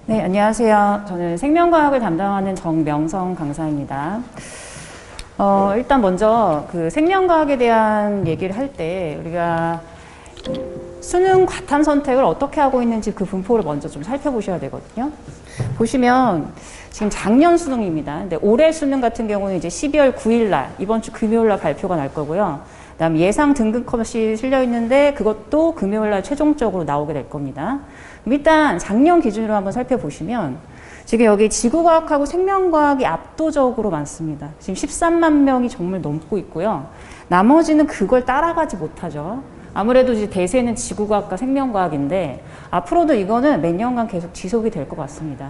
네, 안녕하세요. 저는 생명과학을 담당하는 정명성 강사입니다. 일단 먼저 그 생명과학에 대한 얘기를 할 때 우리가 수능 과탐 선택을 어떻게 하고 있는지 그 분포를 먼저 좀 살펴보셔야 되거든요. 보시면 지금 작년 수능입니다. 근데 올해 수능 같은 경우는 이제 12월 9일 날, 이번 주 금요일 날 발표가 날 거고요. 그다음 예상 등급 컷이 실려 있는데 그것도 금요일 날 최종적으로 나오게 될 겁니다. 일단 작년 기준으로 한번 살펴보시면 지금 여기 지구과학하고 생명과학이 압도적으로 많습니다. 지금 13만 명이 정말 넘고 있고요. 나머지는 그걸 따라가지 못하죠. 아무래도 이제 대세는 지구과학과 생명과학인데 앞으로도 이거는 몇 년간 계속 지속이 될 것 같습니다.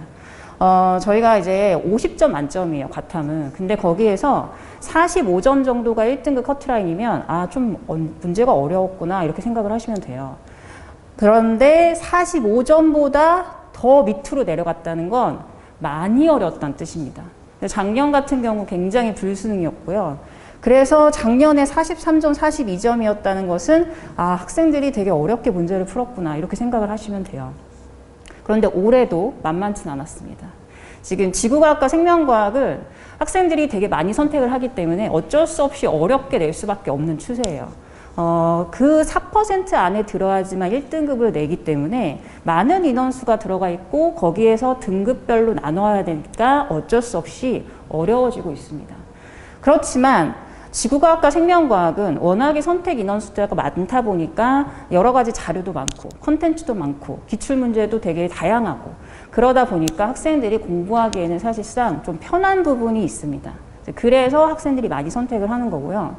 저희가 이제 50점 만점이에요, 과탐은. 근데 거기에서 45점 정도가 1등급 커트라인이면 좀 문제가 어려웠구나 이렇게 생각을 하시면 돼요. 그런데 45점보다 더 밑으로 내려갔다는 건 많이 어려웠다는 뜻입니다. 작년 같은 경우 굉장히 불수능이었고요. 그래서 작년에 43점, 42점이었다는 것은 학생들이 되게 어렵게 문제를 풀었구나 이렇게 생각을 하시면 돼요. 그런데 올해도 만만치 않았습니다. 지금 지구과학과 생명과학을 학생들이 되게 많이 선택을 하기 때문에 어쩔 수 없이 어렵게 낼 수밖에 없는 추세예요. 그 4% 안에 들어야지만 1등급을 내기 때문에 많은 인원수가 들어가 있고 거기에서 등급별로 나눠야 되니까 어쩔 수 없이 어려워지고 있습니다. 그렇지만 지구과학과 생명과학은 워낙에 선택 인원 숫자가 많다 보니까 여러 가지 자료도 많고 콘텐츠도 많고 기출문제도 되게 다양하고 그러다 보니까 학생들이 공부하기에는 사실상 좀 편한 부분이 있습니다. 그래서 학생들이 많이 선택을 하는 거고요.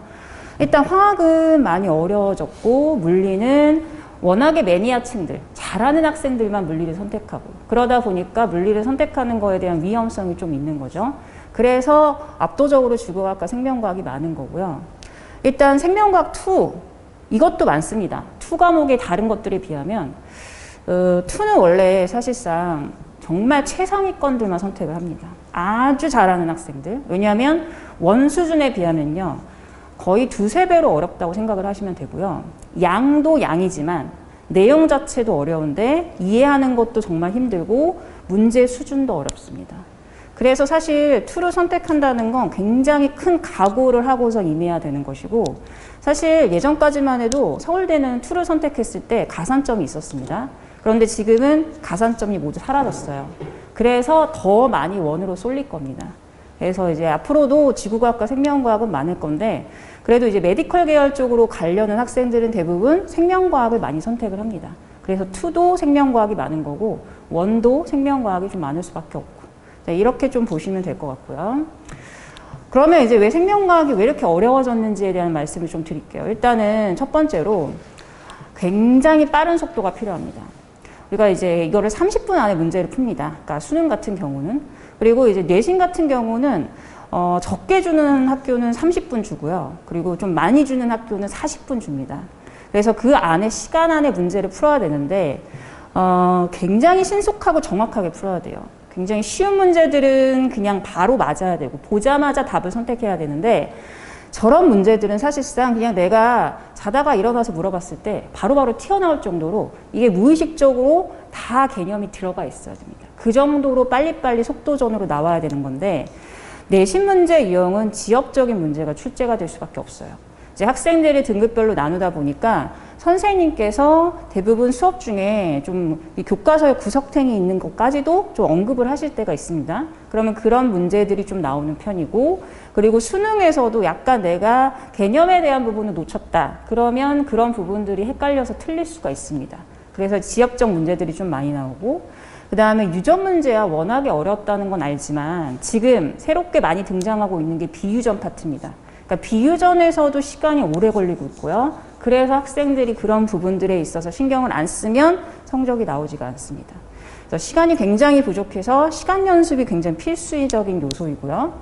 일단 화학은 많이 어려워졌고 물리는 워낙에 매니아층들, 잘하는 학생들만 물리를 선택하고 그러다 보니까 물리를 선택하는 거에 대한 위험성이 좀 있는 거죠. 그래서 압도적으로 지구과학과 생명과학이 많은 거고요. 일단 생명과학 2, 이것도 많습니다. 2 과목의 다른 것들에 비하면 2는 원래 사실상 정말 최상위권들만 선택을 합니다. 아주 잘하는 학생들. 왜냐하면 원 수준에 비하면요. 거의 2~3배로 어렵다고 생각을 하시면 되고요. 양도 양이지만 내용 자체도 어려운데 이해하는 것도 정말 힘들고 문제 수준도 어렵습니다. 그래서 사실 2를 선택한다는 건 굉장히 큰 각오를 하고서 임해야 되는 것이고 사실 예전까지만 해도 서울대는 2를 선택했을 때 가산점이 있었습니다. 그런데 지금은 가산점이 모두 사라졌어요. 그래서 더 많이 원으로 쏠릴 겁니다. 그래서 이제 앞으로도 지구과학과 생명과학은 많을 건데 그래도 이제 메디컬 계열 쪽으로 가려는 학생들은 대부분 생명과학을 많이 선택을 합니다. 그래서 2도 생명과학이 많은 거고 1도 생명과학이 좀 많을 수밖에 없고 이렇게 좀 보시면 될 것 같고요. 그러면 이제 왜 생명과학이 왜 이렇게 어려워졌는지에 대한 말씀을 좀 드릴게요. 일단은 첫 번째로 굉장히 빠른 속도가 필요합니다. 우리가 이제 이거를 30분 안에 문제를 풉니다. 그러니까 수능 같은 경우는. 그리고 이제 내신 같은 경우는 적게 주는 학교는 30분 주고요. 그리고 좀 많이 주는 학교는 40분 줍니다. 그래서 그 안에 시간 안에 문제를 풀어야 되는데 굉장히 신속하고 정확하게 풀어야 돼요. 굉장히 쉬운 문제들은 그냥 바로 맞아야 되고 보자마자 답을 선택해야 되는데 저런 문제들은 사실상 그냥 내가 자다가 일어나서 물어봤을 때 바로바로 튀어나올 정도로 이게 무의식적으로 다 개념이 들어가 있어야 됩니다. 그 정도로 빨리빨리 속도전으로 나와야 되는 건데 내신 문제 유형은 지역적인 문제가 출제가 될 수밖에 없어요. 이제 학생들이 등급별로 나누다 보니까 선생님께서 대부분 수업 중에 좀 이 교과서에 구석탱이 있는 것까지도 좀 언급을 하실 때가 있습니다. 그러면 그런 문제들이 좀 나오는 편이고 그리고 수능에서도 약간 내가 개념에 대한 부분을 놓쳤다. 그러면 그런 부분들이 헷갈려서 틀릴 수가 있습니다. 그래서 지역적 문제들이 좀 많이 나오고 그 다음에 유전 문제야 워낙에 어렵다는 건 알지만 지금 새롭게 많이 등장하고 있는 게 비유전 파트입니다. 그러니까 비유전에서도 시간이 오래 걸리고 있고요. 그래서 학생들이 그런 부분들에 있어서 신경을 안 쓰면 성적이 나오지가 않습니다. 그래서 시간이 굉장히 부족해서 시간 연습이 굉장히 필수적인 요소이고요.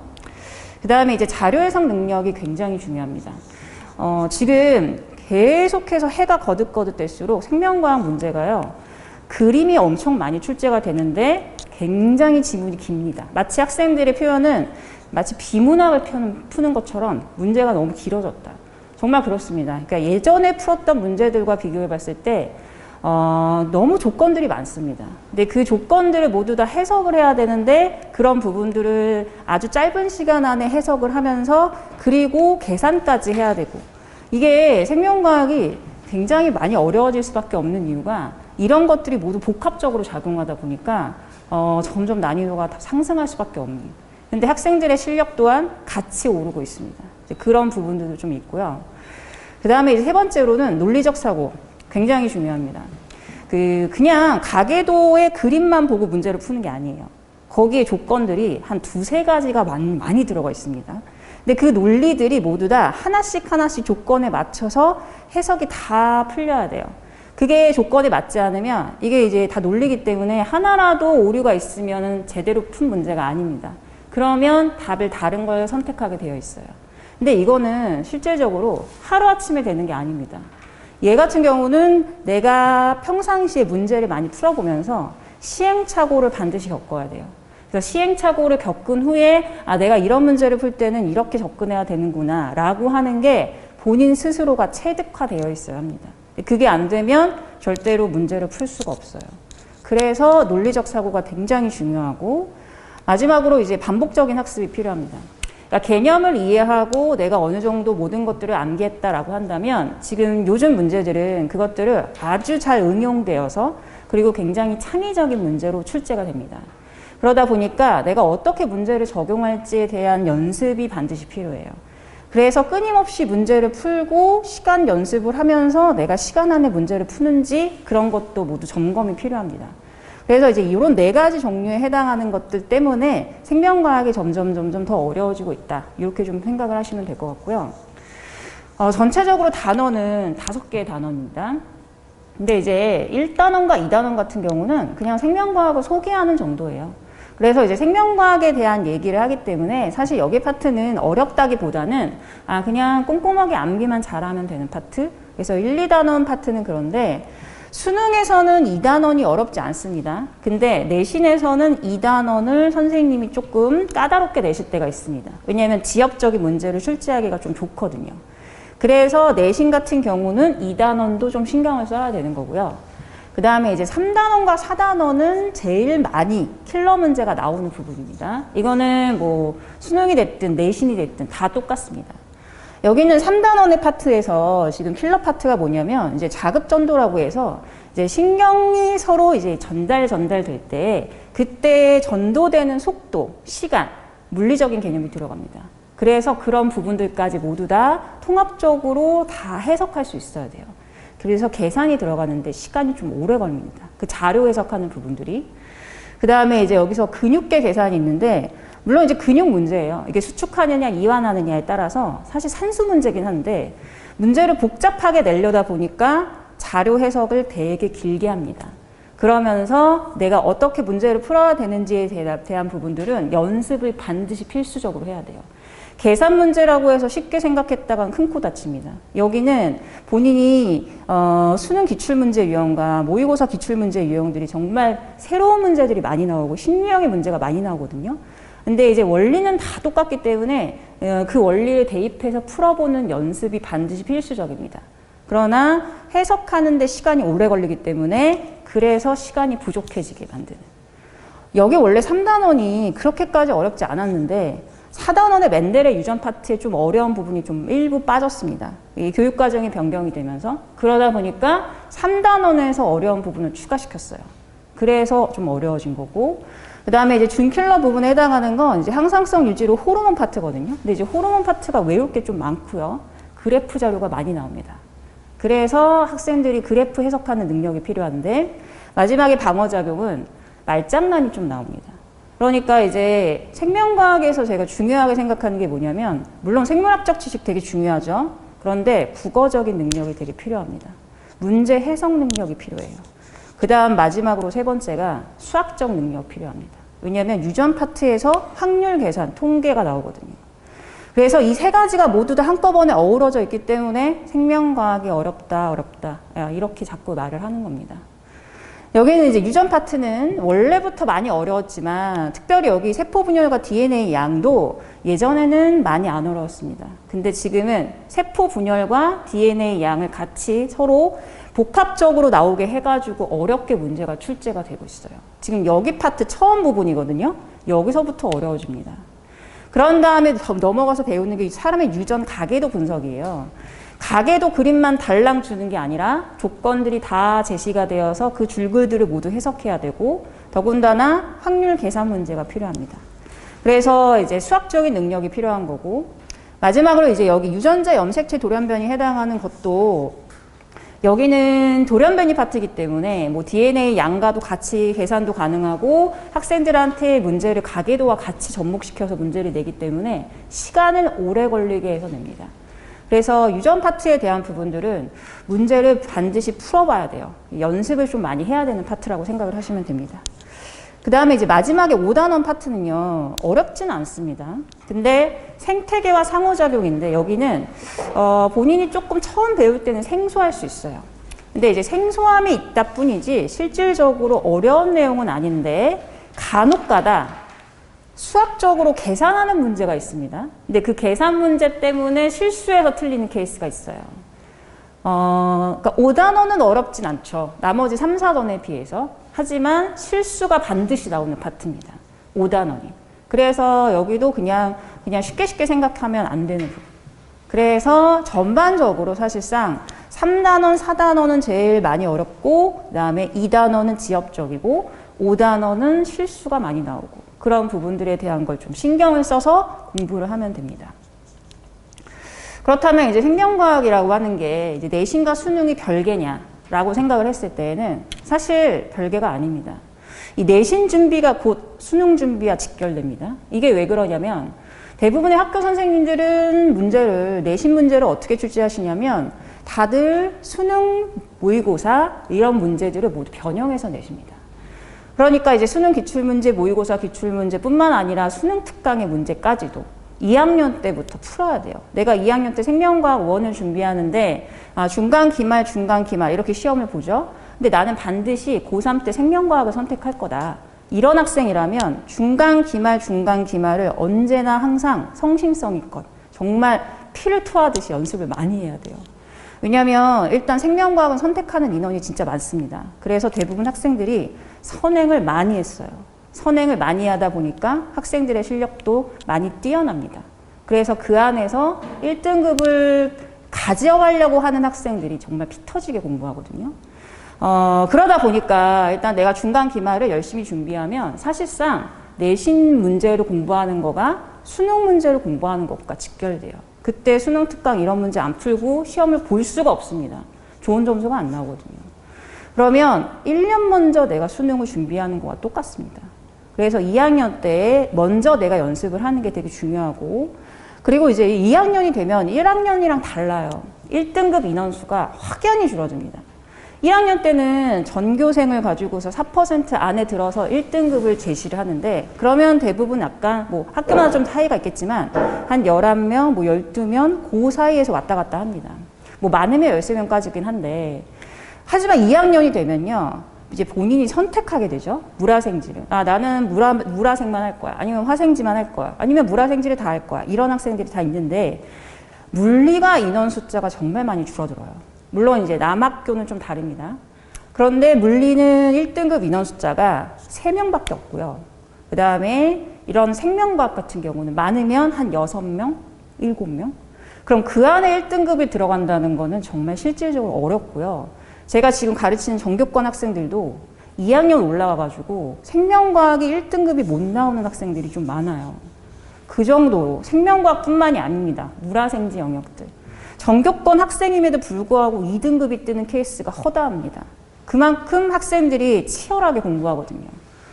그 다음에 이제 자료 해석 능력이 굉장히 중요합니다. 지금 계속해서 해가 거듭거듭 될수록 생명과학 문제가요. 그림이 엄청 많이 출제가 되는데 굉장히 지문이 깁니다. 마치 학생들의 표현은 마치 비문학을 푸는 것처럼 문제가 너무 길어졌다. 정말 그렇습니다. 그러니까 예전에 풀었던 문제들과 비교해 봤을 때 너무 조건들이 많습니다. 근데 그 조건들을 모두 다 해석을 해야 되는데 그런 부분들을 아주 짧은 시간 안에 해석을 하면서 그리고 계산까지 해야 되고 이게 생명과학이 굉장히 많이 어려워질 수밖에 없는 이유가 이런 것들이 모두 복합적으로 작용하다 보니까 점점 난이도가 상승할 수밖에 없는. 근데 학생들의 실력 또한 같이 오르고 있습니다. 그런 부분들도 좀 있고요. 그 다음에 이제 세 번째로는 논리적 사고. 굉장히 중요합니다. 그냥 가계도의 그림만 보고 문제를 푸는 게 아니에요. 거기에 조건들이 한 두세 가지가 많이 들어가 있습니다. 근데 그 논리들이 모두 다 하나씩 조건에 맞춰서 해석이 다 풀려야 돼요. 그게 조건에 맞지 않으면 이게 이제 다 논리기 때문에 하나라도 오류가 있으면 제대로 푼 문제가 아닙니다. 그러면 답을 다른 걸 선택하게 되어 있어요. 근데 이거는 실제적으로 하루아침에 되는 게 아닙니다. 얘 같은 경우는 내가 평상시에 문제를 많이 풀어보면서 시행착오를 반드시 겪어야 돼요. 그래서 시행착오를 겪은 후에 내가 이런 문제를 풀 때는 이렇게 접근해야 되는구나 라고 하는 게 본인 스스로가 체득화되어 있어야 합니다. 그게 안 되면 절대로 문제를 풀 수가 없어요. 그래서 논리적 사고가 굉장히 중요하고 마지막으로 이제 반복적인 학습이 필요합니다. 그러니까 개념을 이해하고 내가 어느 정도 모든 것들을 암기했다라고 한다면 지금 요즘 문제들은 그것들을 아주 잘 응용되어서 그리고 굉장히 창의적인 문제로 출제가 됩니다. 그러다 보니까 내가 어떻게 문제를 적용할지에 대한 연습이 반드시 필요해요. 그래서 끊임없이 문제를 풀고 시간 연습을 하면서 내가 시간 안에 문제를 푸는지 그런 것도 모두 점검이 필요합니다. 그래서 이제 이런 네 가지 종류에 해당하는 것들 때문에 생명과학이 점점 더 어려워지고 있다. 이렇게 좀 생각을 하시면 될 것 같고요. 전체적으로 단원은 5개의 단원입니다. 근데 이제 1단원과 2단원 같은 경우는 그냥 생명과학을 소개하는 정도예요. 그래서 이제 생명과학에 대한 얘기를 하기 때문에 사실 여기 파트는 어렵다기보다는 그냥 꼼꼼하게 암기만 잘하면 되는 파트. 그래서 1, 2단원 파트는 그런데 수능에서는 2단원이 어렵지 않습니다. 근데 내신에서는 2단원을 선생님이 조금 까다롭게 내실 때가 있습니다. 왜냐하면 지역적인 문제를 출제하기가 좀 좋거든요. 그래서 내신 같은 경우는 2단원도 좀 신경을 써야 되는 거고요. 그 다음에 이제 3단원과 4단원은 제일 많이 킬러 문제가 나오는 부분입니다. 이거는 뭐 수능이 됐든 내신이 됐든 다 똑같습니다. 여기는 3단원의 파트에서 지금 킬러 파트가 뭐냐면 이제 자급전도라고 해서 이제 신경이 서로 이제 전달될 때 그때 전도되는 속도, 시간, 물리적인 개념이 들어갑니다. 그래서 그런 부분들까지 모두 다 통합적으로 다 해석할 수 있어야 돼요. 그래서 계산이 들어가는데 시간이 좀 오래 걸립니다. 그 자료 해석하는 부분들이. 그 다음에 이제 여기서 근육계 계산이 있는데 물론 이제 근육 문제예요. 이게 수축하느냐 이완하느냐에 따라서 사실 산수 문제긴 한데 문제를 복잡하게 내려다 보니까 자료 해석을 되게 길게 합니다. 그러면서 내가 어떻게 문제를 풀어야 되는지에 대한 부분들은 연습을 반드시 필수적으로 해야 돼요. 계산 문제라고 해서 쉽게 생각했다간 큰 코 다칩니다. 여기는 본인이 수능 기출문제 유형과 모의고사 기출문제 유형들이 정말 새로운 문제들이 많이 나오고 신유형의 문제가 많이 나오거든요. 근데 이제 원리는 다 똑같기 때문에 그 원리를 대입해서 풀어보는 연습이 반드시 필수적입니다. 그러나 해석하는 데 시간이 오래 걸리기 때문에 그래서 시간이 부족해지게 만드는. 여기 원래 3단원이 그렇게까지 어렵지 않았는데 4단원의 맨델의 유전 파트에 좀 어려운 부분이 좀 일부 빠졌습니다. 이 교육과정이 변경이 되면서 그러다 보니까 3단원에서 어려운 부분을 추가시켰어요. 그래서 좀 어려워진 거고 그 다음에 이제 준킬러 부분에 해당하는 건 이제 항상성 유지로 호르몬 파트거든요. 근데 이제 호르몬 파트가 외울 게 좀 많고요. 그래프 자료가 많이 나옵니다. 그래서 학생들이 그래프 해석하는 능력이 필요한데 마지막에 방어작용은 말장난이 좀 나옵니다. 그러니까 이제 생명과학에서 제가 중요하게 생각하는 게 뭐냐면 물론 생물학적 지식 되게 중요하죠. 그런데 국어적인 능력이 되게 필요합니다. 문제 해석 능력이 필요해요. 그 다음 마지막으로 세 번째가 수학적 능력 필요합니다. 왜냐하면 유전 파트에서 확률 계산, 통계가 나오거든요. 그래서 이 세 가지가 모두 다 한꺼번에 어우러져 있기 때문에 생명과학이 어렵다 이렇게 자꾸 말을 하는 겁니다. 여기는 이제 유전 파트는 원래부터 많이 어려웠지만 특별히 여기 세포 분열과 DNA 양도 예전에는 많이 안 어려웠습니다. 근데 지금은 세포 분열과 DNA 양을 같이 서로 복합적으로 나오게 해가지고 어렵게 문제가 출제가 되고 있어요. 지금 여기 파트 처음 부분이거든요. 여기서부터 어려워집니다. 그런 다음에 넘어가서 배우는 게 사람의 유전 가계도 분석이에요. 가계도 그림만 달랑 주는 게 아니라 조건들이 다 제시가 되어서 그 줄글들을 모두 해석해야 되고 더군다나 확률 계산 문제가 필요합니다. 그래서 이제 수학적인 능력이 필요한 거고 마지막으로 이제 여기 유전자 염색체 돌연변이 해당하는 것도 여기는 돌연변이 파트이기 때문에 뭐 DNA 양가도 같이 계산도 가능하고 학생들한테 문제를 가계도와 같이 접목시켜서 문제를 내기 때문에 시간을 오래 걸리게 해서 냅니다. 그래서 유전 파트에 대한 부분들은 문제를 반드시 풀어봐야 돼요. 연습을 좀 많이 해야 되는 파트라고 생각을 하시면 됩니다. 그 다음에 이제 마지막에 5단원 파트는요, 어렵지는 않습니다. 근데 생태계와 상호작용인데 여기는 본인이 조금 처음 배울 때는 생소할 수 있어요. 근데 이제 생소함이 있다 뿐이지 실질적으로 어려운 내용은 아닌데 간혹가다 수학적으로 계산하는 문제가 있습니다. 근데 그 계산 문제 때문에 실수해서 틀리는 케이스가 있어요. 그러니까 5단원은 어렵진 않죠. 나머지 3, 4단원에 비해서. 하지만 실수가 반드시 나오는 파트입니다. 5단원이. 그래서 여기도 그냥 쉽게 생각하면 안 되는 부분. 그래서 전반적으로 사실상 3단원, 4단원은 제일 많이 어렵고 그 다음에 2단원은 지엽적이고 5단원은 실수가 많이 나오고 그런 부분들에 대한 걸 좀 신경을 써서 공부를 하면 됩니다. 그렇다면 이제 생명과학이라고 하는 게 이제 내신과 수능이 별개냐라고 생각을 했을 때에는 사실 별개가 아닙니다. 이 내신 준비가 곧 수능 준비와 직결됩니다. 이게 왜 그러냐면 대부분의 학교 선생님들은 내신 문제를 어떻게 출제하시냐면 다들 수능, 모의고사 이런 문제들을 모두 변형해서 내십니다. 그러니까 이제 수능 기출문제, 모의고사 기출문제뿐만 아니라 수능 특강의 문제까지도 2학년 때부터 풀어야 돼요. 내가 2학년 때 생명과학 1을 준비하는데 중간, 기말, 중간, 기말 이렇게 시험을 보죠. 근데 나는 반드시 고3 때 생명과학을 선택할 거다. 이런 학생이라면 중간, 기말을 언제나 항상 성심성의껏 정말 피를 토하듯이 연습을 많이 해야 돼요. 왜냐하면 일단 생명과학은 선택하는 인원이 진짜 많습니다. 그래서 대부분 학생들이 선행을 많이 했어요. 선행을 많이 하다 보니까 학생들의 실력도 많이 뛰어납니다. 그래서 그 안에서 1등급을 가져가려고 하는 학생들이 정말 피 터지게 공부하거든요. 그러다 보니까 일단 내가 중간 기말을 열심히 준비하면 사실상 내신 문제를 공부하는 거가 수능 문제를 공부하는 것과 직결돼요. 그때 수능 특강 이런 문제 안 풀고 시험을 볼 수가 없습니다. 좋은 점수가 안 나오거든요. 그러면 1년 먼저 내가 수능을 준비하는 거와 똑같습니다. 그래서 2학년 때 먼저 내가 연습을 하는 게 되게 중요하고 그리고 이제 2학년이 되면 1학년이랑 달라요. 1등급 인원수가 확연히 줄어듭니다. 1학년 때는 전교생을 가지고서 4% 안에 들어서 1등급을 제시를 하는데 그러면 대부분 약간 뭐 학교마다 좀 차이가 있겠지만 한 11명, 뭐 12명 그 사이에서 왔다 갔다 합니다. 뭐 많으면 13명까지긴 한데 하지만 2학년이 되면요. 이제 본인이 선택하게 되죠. 물화생지를. 나는 물화생만 할 거야. 아니면 화생지만 할 거야. 아니면 물화생지를 다 할 거야. 이런 학생들이 다 있는데 물리가 인원 숫자가 정말 많이 줄어들어요. 물론 이제 남학교는 좀 다릅니다. 그런데 물리는 1등급 인원 숫자가 3명밖에 없고요. 그 다음에 이런 생명과학 같은 경우는 많으면 한 6명, 7명. 그럼 그 안에 1등급이 들어간다는 거는 정말 실질적으로 어렵고요. 제가 지금 가르치는 전교권 학생들도 2학년 올라와가지고 생명과학이 1등급이 못 나오는 학생들이 좀 많아요. 그 정도로 생명과학뿐만이 아닙니다. 물화생지 영역들. 전교권 학생임에도 불구하고 2등급이 뜨는 케이스가 허다합니다. 그만큼 학생들이 치열하게 공부하거든요.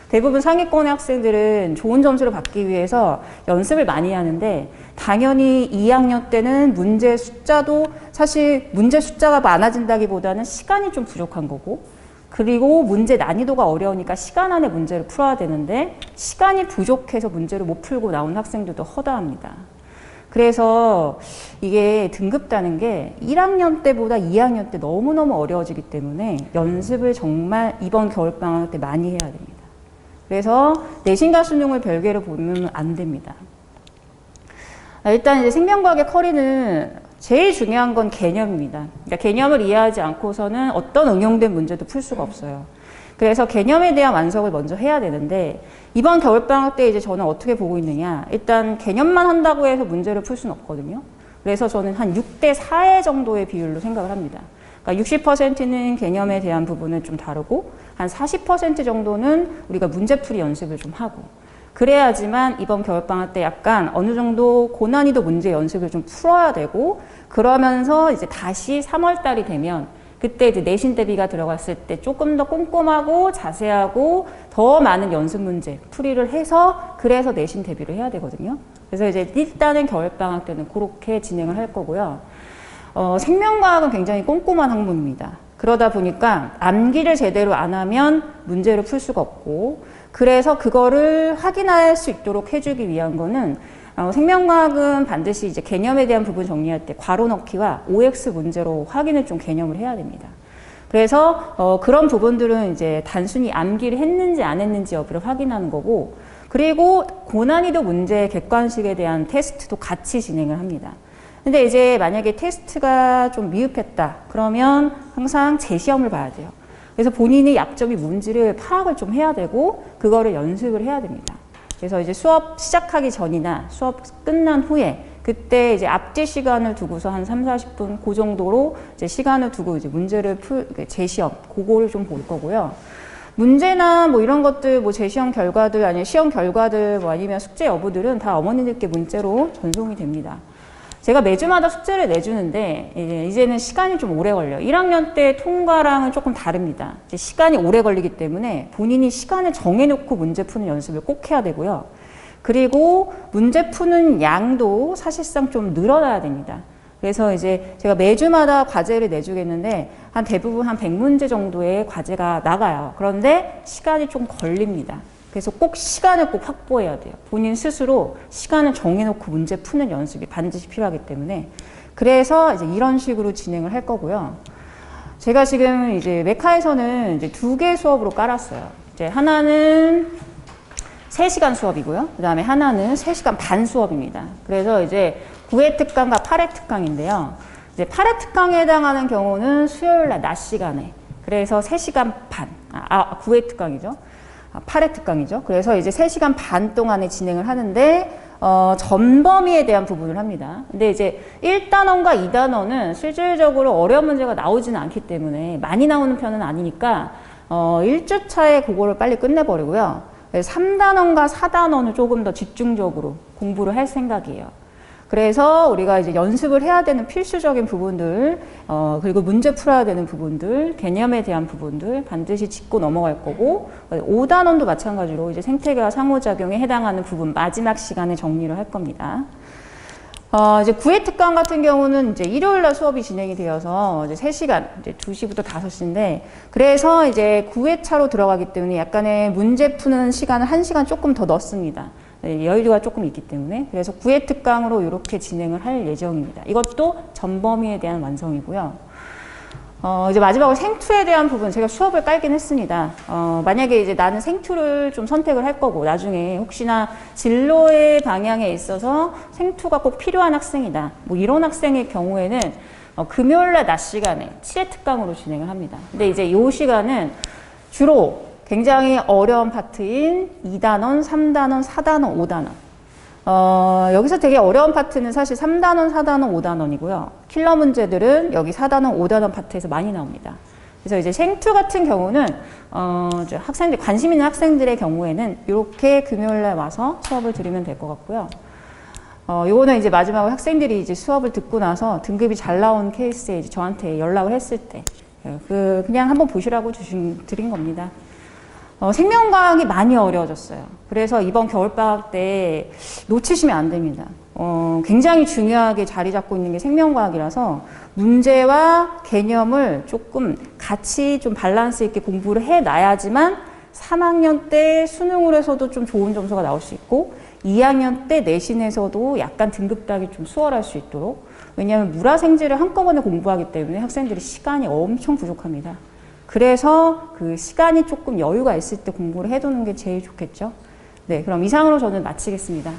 대부분 상위권의 학생들은 좋은 점수를 받기 위해서 연습을 많이 하는데 당연히 2학년 때는 문제 숫자도 사실 문제 숫자가 많아진다기보다는 시간이 좀 부족한 거고 그리고 문제 난이도가 어려우니까 시간 안에 문제를 풀어야 되는데 시간이 부족해서 문제를 못 풀고 나온 학생들도 허다합니다. 그래서 이게 등급다는 게 1학년 때보다 2학년 때 너무너무 어려워지기 때문에 연습을 정말 이번 겨울방학 때 많이 해야 됩니다. 그래서 내신과 수능을 별개로 보면 안 됩니다. 일단 이제 생명과학의 커리는 제일 중요한 건 개념입니다. 그러니까 개념을 이해하지 않고서는 어떤 응용된 문제도 풀 수가 없어요. 그래서 개념에 대한 완성을 먼저 해야 되는데 이번 겨울방학 때 이제 저는 어떻게 보고 있느냐. 일단 개념만 한다고 해서 문제를 풀 수는 없거든요. 그래서 저는 한 6대 4의 정도의 비율로 생각을 합니다. 그러니까 60%는 개념에 대한 부분을 좀 다루고 한 40% 정도는 우리가 문제풀이 연습을 좀 하고 그래야지만 이번 겨울방학 때 약간 어느 정도 고난이도 문제 연습을 좀 풀어야 되고 그러면서 이제 다시 3월 달이 되면 그때 이제 내신 대비가 들어갔을 때 조금 더 꼼꼼하고 자세하고 더 많은 연습 문제 풀이를 해서 그래서 내신 대비를 해야 되거든요. 그래서 이제 일단은 겨울방학 때는 그렇게 진행을 할 거고요. 생명과학은 굉장히 꼼꼼한 학문입니다. 그러다 보니까 암기를 제대로 안 하면 문제를 풀 수가 없고 그래서 그거를 확인할 수 있도록 해주기 위한 거는 생명과학은 반드시 이제 개념에 대한 부분 정리할 때 괄호 넣기와 OX 문제로 확인을 좀 개념을 해야 됩니다. 그래서 그런 부분들은 이제 단순히 암기를 했는지 안 했는지 여부를 확인하는 거고 그리고 고난이도 문제 객관식에 대한 테스트도 같이 진행을 합니다. 근데 이제 만약에 테스트가 좀 미흡했다 그러면 항상 재시험을 봐야 돼요. 그래서 본인의 약점이 뭔지를 파악을 좀 해야 되고 그거를 연습을 해야 됩니다. 그래서 이제 수업 시작하기 전이나 수업 끝난 후에 그때 이제 앞뒤 시간을 두고서 한 3, 40분 그 정도로 이제 시간을 두고 이제 문제를 재시험 그거를 좀 볼 거고요. 문제나 뭐 이런 것들 뭐 재시험 결과들 아니면 시험 결과들 뭐 아니면 숙제 여부들은 다 어머니들께 문자로 전송이 됩니다. 제가 매주마다 숙제를 내주는데 이제는 시간이 좀 오래 걸려요. 1학년 때 통과랑은 조금 다릅니다. 이제 시간이 오래 걸리기 때문에 본인이 시간을 정해놓고 문제 푸는 연습을 꼭 해야 되고요. 그리고 문제 푸는 양도 사실상 좀 늘어나야 됩니다. 그래서 이제 제가 매주마다 과제를 내주겠는데 한 대부분 한 100문제 정도의 과제가 나가요. 그런데 시간이 좀 걸립니다. 그래서 꼭 시간을 꼭 확보해야 돼요. 본인 스스로 시간을 정해놓고 문제 푸는 연습이 반드시 필요하기 때문에 그래서 이제 이런 식으로 진행을 할 거고요. 제가 지금 이제 메카에서는 이제 2개 수업으로 깔았어요. 이제 하나는 3시간 수업이고요. 그 다음에 하나는 3시간 반 수업입니다. 그래서 이제 9회 특강과 8회 특강인데요. 이제 8회 특강에 해당하는 경우는 수요일 날 낮 시간에 그래서 3시간 반, 9회 특강이죠. 8회 특강이죠. 그래서 이제 3시간 반 동안에 진행을 하는데 전범위에 대한 부분을 합니다. 근데 이제 1단원과 2단원은 실질적으로 어려운 문제가 나오지는 않기 때문에 많이 나오는 편은 아니니까 1주차에 그거를 빨리 끝내버리고요. 3단원과 4단원을 조금 더 집중적으로 공부를 할 생각이에요. 그래서 우리가 이제 연습을 해야 되는 필수적인 부분들, 그리고 문제 풀어야 되는 부분들, 개념에 대한 부분들 반드시 짚고 넘어갈 거고, 5단원도 마찬가지로 이제 생태계와 상호작용에 해당하는 부분 마지막 시간에 정리를 할 겁니다. 이제 9회 특강 같은 경우는 이제 일요일 날 수업이 진행이 되어서 이제 3시간, 이제 2시부터 5시인데, 그래서 이제 9회 차로 들어가기 때문에 약간의 문제 푸는 시간을 1시간 조금 더 넣습니다. 여유가 조금 있기 때문에. 그래서 9회 특강으로 이렇게 진행을 할 예정입니다. 이것도 전범위에 대한 완성이고요. 이제 마지막으로 생투에 대한 부분 제가 수업을 깔긴 했습니다. 만약에 이제 나는 생투를 좀 선택을 할 거고 나중에 혹시나 진로의 방향에 있어서 생투가 꼭 필요한 학생이다. 뭐 이런 학생의 경우에는 금요일날 낮 시간에 7회 특강으로 진행을 합니다. 근데 이제 이 시간은 주로 굉장히 어려운 파트인 2단원, 3단원, 4단원, 5단원. 여기서 되게 어려운 파트는 사실 3단원, 4단원, 5단원이고요. 킬러 문제들은 여기 4단원, 5단원 파트에서 많이 나옵니다. 그래서 이제 생투 같은 경우는, 학생들, 관심 있는 학생들의 경우에는 이렇게 금요일날 와서 수업을 들으면 될 것 같고요. 요거는 이제 마지막으로 학생들이 이제 수업을 듣고 나서 등급이 잘 나온 케이스에 이제 저한테 연락을 했을 때, 그냥 한번 보시라고 드린 겁니다. 생명과학이 많이 어려워졌어요. 그래서 이번 겨울방학 때 놓치시면 안 됩니다. 굉장히 중요하게 자리 잡고 있는 게 생명과학이라서 문제와 개념을 조금 같이 좀 밸런스 있게 공부를 해놔야지만 3학년 때 수능을 해서도 좀 좋은 점수가 나올 수 있고 2학년 때 내신에서도 약간 등급 따기 좀 수월할 수 있도록. 왜냐하면 물화생지를 한꺼번에 공부하기 때문에 학생들이 시간이 엄청 부족합니다. 그래서 그 시간이 조금 여유가 있을 때 공부를 해두는 게 제일 좋겠죠. 네, 그럼 이상으로 저는 마치겠습니다.